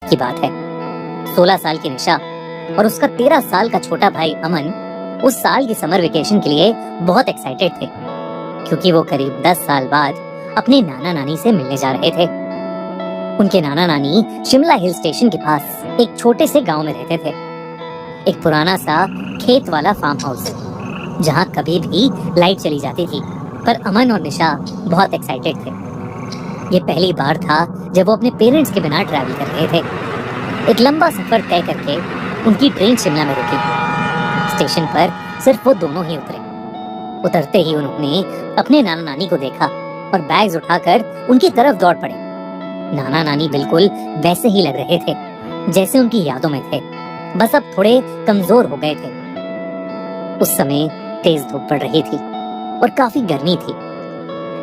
की बात है। 16 साल की निशा और उसका 13 साल का छोटा भाई अमन उस साल की समर वेकेशन के लिए बहुत एक्साइटेड थे, क्योंकि वो करीब 10 साल बाद अपने नाना नानी से मिलने जा रहे थे। उनके नाना नानी शिमला हिल स्टेशन के पास एक छोटे से गांव में रहते थे। एक पुराना सा खेत वाला फार्म हाउस, जहां कभी भी लाइट चली जाती थी, पर अमन और निशा बहुत एक्साइटेड थे। ये पहली बार था जब वो अपने पेरेंट्स के बिना ट्रैवल कर रहे थे। एक लंबा सफर तय करके उनकी ट्रेन शिमला में रुकी। स्टेशन पर सिर्फ वो दोनों ही उतरे। उतरते ही उन्होंने अपने नाना नानी को देखा और बैग्स उठाकर उनकी तरफ दौड़ पड़े। नाना नानी बिल्कुल वैसे ही लग रहे थे जैसे उनकी यादों में थे, बस अब थोड़े कमजोर हो गए थे। उस समय तेज धूप पड़ रही थी और काफी गर्मी थी,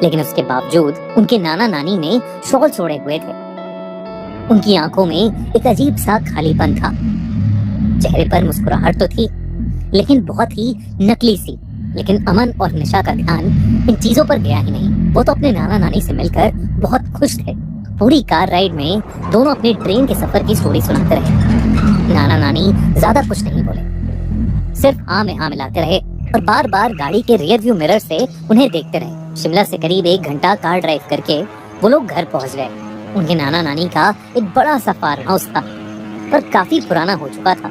लेकिन उसके बावजूद उनके नाना नानी ने शॉल छोड़े हुए थे। उनकी आंखों में एक अजीब सा खालीपन था। चेहरे पर मुस्कुराहट तो थी, लेकिन बहुत ही नकली सी। लेकिन अमन और निशा का ध्यान इन चीजों पर गया ही नहीं। वो तो अपने नाना नानी से मिलकर बहुत खुश थे। पूरी कार राइड में दोनों अपने ट्रेन के सफर की स्टोरी सुनाते रहे। नाना नानी ज्यादा कुछ नहीं बोले, सिर्फ हाँ में हाँ मिलाते रहे और बार बार गाड़ी के रियर व्यू मिरर से उन्हें देखते रहे। शिमला से करीब 1 घंटा कार ड्राइव करके वो लोग घर पहुंच गए। उनके नाना नानी का एक बड़ा सा फार्म हाउस था, पर काफी पुराना हो चुका था।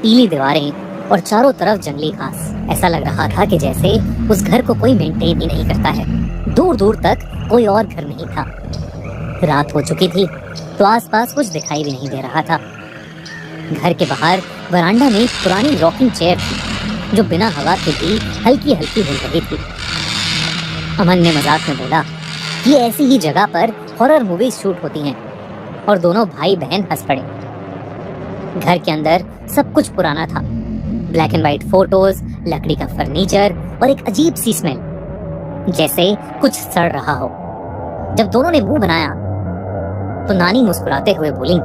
पीली दीवारें और चारों तरफ जंगली घास। ऐसा लग रहा था कि जैसे उस घर को कोई मेंटेन ही नहीं करता है। दूर दूर तक कोई और घर नहीं था। रात हो चुकी थी तो आसपास कुछ दिखाई भी नहीं दे रहा था। घर के बाहर वरांडा में पुरानी रॉकिंग चेयर थी, जो बिना हवा के भी हल्की हल्की हिल रही थी। अमन ने मजाक में बोला कि ऐसी ही जगह पर हॉरर मूवीज शूट होती हैं, और दोनों भाई बहन हंस पड़े। घर के अंदर सब कुछ पुराना था। ब्लैक एंड व्हाइट फोटोज, लकड़ी का फर्नीचर और एक अजीब सी स्मेल, जैसे कुछ सड़ रहा हो। जब दोनों ने मुंह बनाया तो नानी मुस्कुराते हुए बोली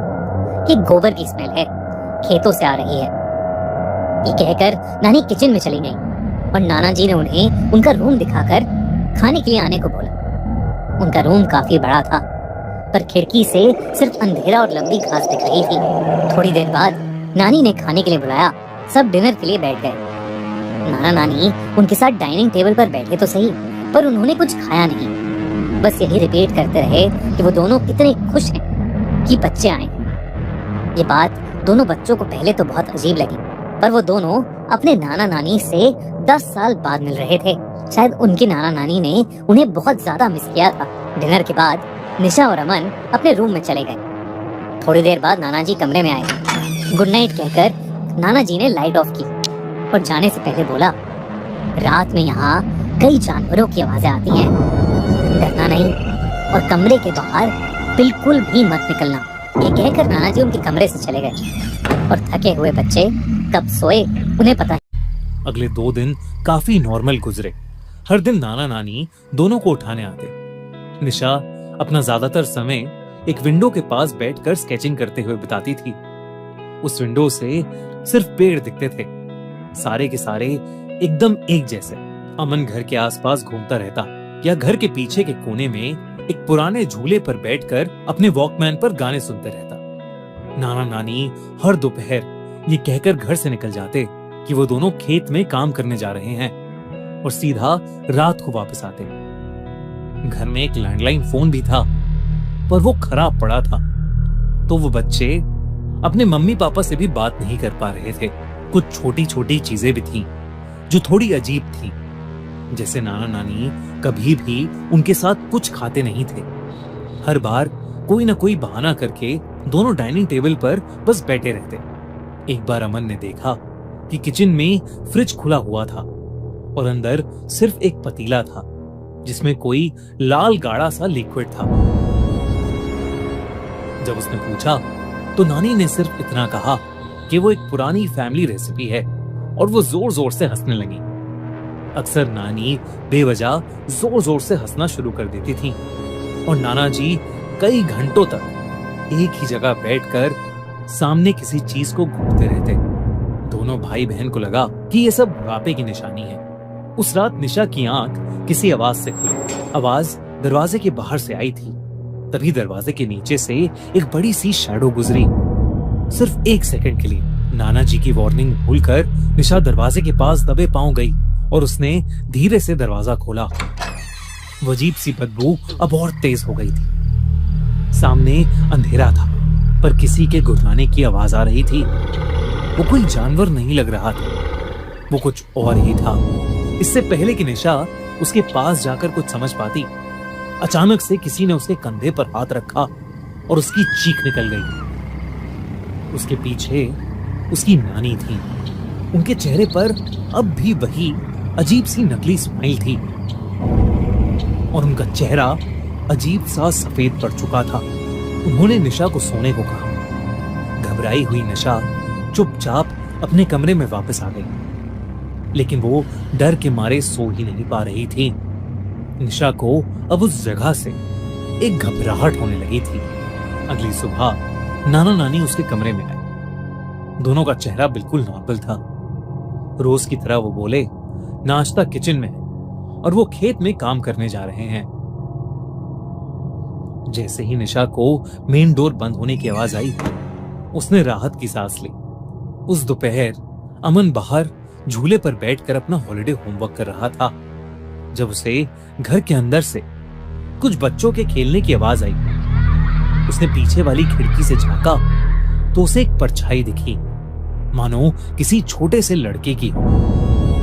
कि गोबर की स्मेल है, खेतों से आ रही है। ये कहकर नानी किचन में चली गई और नाना जी ने उन्हें उनका रूम दिखाकर खाने के लिए आने को बोला। उनका रूम काफी बड़ा था, पर खिड़की से सिर्फ अंधेरा और लंबी घास दिख रही थी। थोड़ी देर बाद नानी ने खाने के लिए बुलाया। सब डिनर के लिए बैठ गए। नाना नानी उनके साथ डाइनिंग टेबल पर बैठे तो सही, पर उन्होंने कुछ खाया नहीं। बस यही रिपीट करते रहे कि वो दोनों कितने खुश हैं कि बच्चे आए। ये बात दोनों बच्चों को पहले तो बहुत अजीब लगी, पर वो दोनों अपने नाना नानी से 10 साल बाद मिल रहे थे। शायद उनकी नाना नानी ने उन्हें बहुत ज्यादा मिस किया था। डिनर के बाद निशा और अमन अपने रूम में चले गए। थोड़ी देर बाद नाना जी कमरे में आए। गुड नाइट कहकर नाना जी ने लाइट ऑफ की और जाने से पहले बोला, रात में यहाँ कई जानवरों की आवाजें आती हैं, डरना नहीं और कमरे के बाहर बिल्कुल भी मत निकलना। ये कहकर नाना जी उनके कमरे से चले गए और थके हुए बच्चे कब सोए उन्हें पता नहीं। अगले 2 दिन काफी नॉर्मल गुजरे। हर दिन नाना नानी दोनों को उठाने आते। निशा अपना ज्यादातर समय एक विंडो के पास बैठकर स्केचिंग करते हुए बिताती थी। उस विंडो से सिर्फ पेड़ दिखते थे, सारे के सारे एकदम एक जैसे। अमन घर के आसपास घूमता रहता या घर के पीछे के कोने में एक पुराने झूले पर बैठकर अपने वॉकमैन पर गाने सुनते रहता। नाना नानी हर दोपहर ये कहकर घर से निकल जाते कि वो दोनों खेत में काम करने जा रहे हैं, और सीधा रात को वापस आते। घर में एक लैंडलाइन फोन भी था, पर वो खराब पड़ा था, तो वो बच्चे अपने मम्मी पापा से भी बात नहीं कर पा रहे थे। कुछ छोटी छोटी चीजें भी थीं जो थोड़ी अजीब थी, जैसे नाना नानी कभी भी उनके साथ कुछ खाते नहीं थे। हर बार कोई ना कोई बहाना करके दोनों डाइनिंग टेबल पर बस बैठे रहते। एक बार अमन ने देखा कि किचन में फ्रिज खुला हुआ था और अंदर सिर्फ एक पतीला था, जिसमें कोई लाल गाढ़ा सा लिक्विड था। जब उसने पूछा तो नानी ने सिर्फ इतना कहा कि वो एक पुरानी फैमिली रेसिपी है, और वो जोर जोर से हंसने लगी। अक्सर नानी बेवजह जोर जोर से हंसना शुरू कर देती थी, और नाना जी कई घंटों तक एक ही जगह बैठकर सामने किसी चीज को घूरते रहते। दोनों भाई बहन को लगा कि ये सब बुढ़ापे की निशानी है। उस रात निशा की आंख किसी आवाज से खुली। आवाज दरवाजे के बाहर से आई थी। तभी दरवाजे के नीचे से एक बड़ी सी शैडो गुजरी। सिर्फ 1 सेकंड के लिए नाना जी की वार्निंग भूलकर निशा दरवाजे के पास दबे पांव गई और उसने धीरे से दरवाजा खोला। वो अजीब सी बदबू अब और तेज हो गई थी। सामने अंधेरा था, पर किसी के गुर्राने की आवाज आ रही थी। वो कोई जानवर नहीं लग रहा था, वो कुछ और ही था। इससे पहले कि निशा उसके पास जाकर कुछ समझ पाती, अचानक से किसी ने उसके कंधे पर हाथ रखा और उसकी चीख निकल गई। उसके पीछे उसकी नानी थी। उनके चेहरे पर अब भी वही अजीब सी नकली स्माइल थी और उनका चेहरा अजीब सा सफेद पड़ चुका था। उन्होंने निशा को सोने को कहा। घबराई हुई निशा चुपचाप अपने कमरे में वापस आ गई, लेकिन वो डर के मारे सो ही नहीं पा रही थी। निशा को अब उस जगह से एक घबराहट होने लगी थी। अगली सुबह नाना नानी उसके कमरे में आए। दोनों का चेहरा बिल्कुल नॉर्मल था। रोज की तरह वो बोले, नाश्ता किचन में है और वो खेत में काम करने जा रहे हैं। जैसे ही निशा को मेन डोर बंद होने की आवाज आई, उसने राहत की सांस ली। उस दोपहर अमन बाहर झूले पर बैठकर अपना हॉलिडे होमवर्क कर रहा था, जब उसे घर के अंदर से कुछ बच्चों के खेलने की आवाज आई। उसने पीछे वाली खिड़की से झांका तो उसे एक परछाई दिखी, मानो किसी छोटे से लड़के की हो।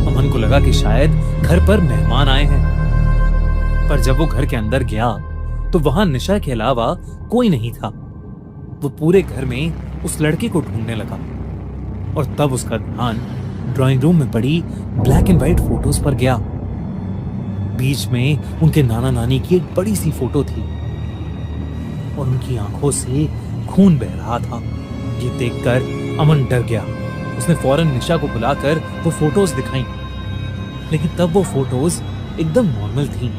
अमन को लगा कि शायद घर पर मेहमान आए हैं, पर जब वो घर के अंदर गया तो वहां निशा के अलावा कोई नहीं था। वो पूरे घर में उस लड़के को ढूंढने लगा और तब उसका ध्यान ड्राइंग रूम में पड़ी ब्लैक एंड व्हाइट फोटोज पर गया। बीच में उनके नाना नानी की एक बड़ी सी फोटो थी और उनकी आंखों से खून बह रहा था। ये देखकर अमन डर गया। उसने फौरन निशा को बुलाकर वो फोटोज दिखाई, लेकिन तब वो फोटोज एकदम नॉर्मल थी।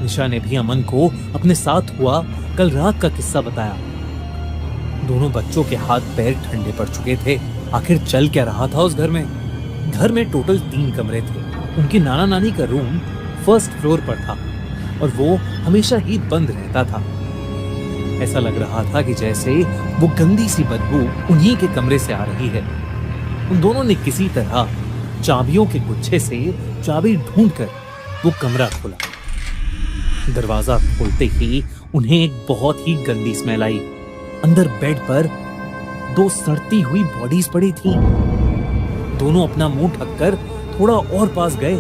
निशा ने भी अमन को अपने साथ हुआ कल रात का किस्सा बताया। दोनों बच्चों के हाथ पैर ठंडे पड़ चुके थे। आखिर चल क्या रहा था उस घर में? घर में टोटल 3 कमरे थे। उनके नाना नानी का रूम फर्स्ट फ्लोर पर था और वो हमेशा ही बंद रहता था। ऐसा लग रहा था कि जैसे वो गंदी सी बदबू उन्हीं के कमरे से आ रही है। उन दोनों ने किसी तरह चाबियों के गुच्छे से चाबी ढूंढकर वो कमरा खोला। दरवाजा खोलते ही उन्हें एक बहुत ही गंदी स्मेल आई। अंदर बेड पर 2 सड़ती हुई बॉडीज पड़ी थी। दोनों अपना मुंह ढककर थोड़ा और पास गए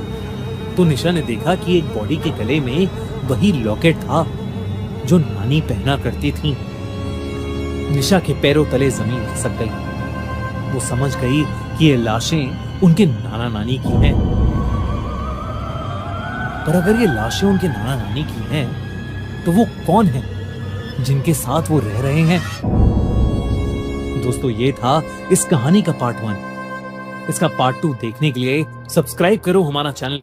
तो निशा ने देखा कि एक बॉडी के गले में वही लॉकेट था जो नानी पहना करती थी। निशा के पैरों तले जमीन खिसक गई। वो समझ गई कि ये लाशें उनके नाना नानी की हैं। पर अगर ये लाशें उनके नाना नानी की हैं, तो वो कौन हैं जिनके साथ वो रह रहे हैं? दोस्तों, ये था इस कहानी का पार्ट 1। इसका पार्ट 2 देखने के लिए सब्सक्राइब करो हमारा चैनल।